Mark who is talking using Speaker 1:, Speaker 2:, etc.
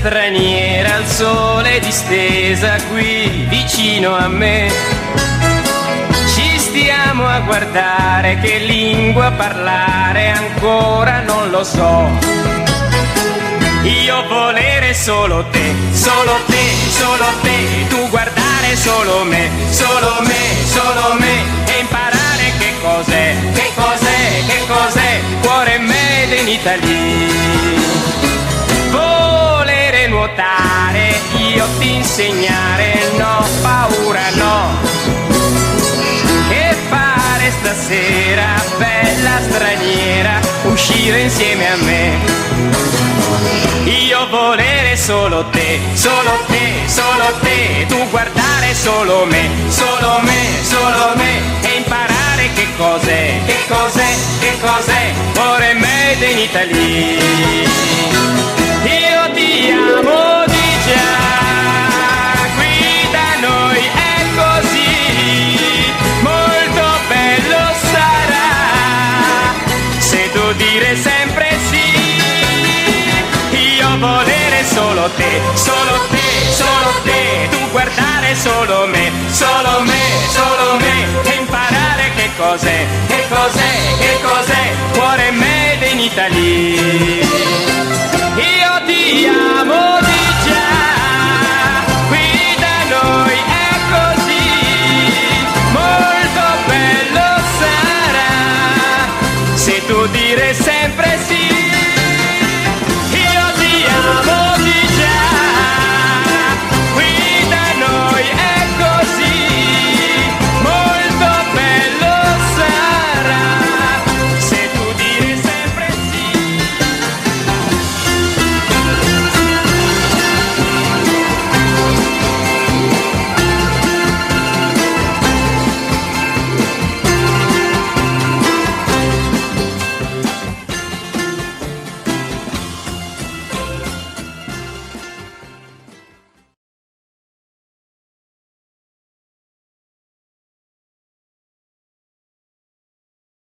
Speaker 1: straniera al sole distesa qui vicino a me. Ci stiamo a guardare, che lingua parlare ancora non lo so. Io volere solo te, solo te, solo te, tu guardare solo me, solo me, solo me, e imparare che cos'è, che cos'è, che cos'è, cuore made in Italy. Volere nuotare, io ti insegnare, no, paura no. Che fare stasera, bella straniera, uscire insieme a me. Io volere solo te, solo te, solo te, tu guardare solo me, solo me, solo me, e imparare che cos'è, che cos'è, che cos'è, cuore made in Italy. Io ti amo di già, qui da noi è così, molto bello sarà, se tu dire sempre sì. Io volere solo te, solo te, solo te, tu guardare solo me, solo me, solo me, e imparare che cos'è, che cos'è, che cos'è, cuore made in Italy.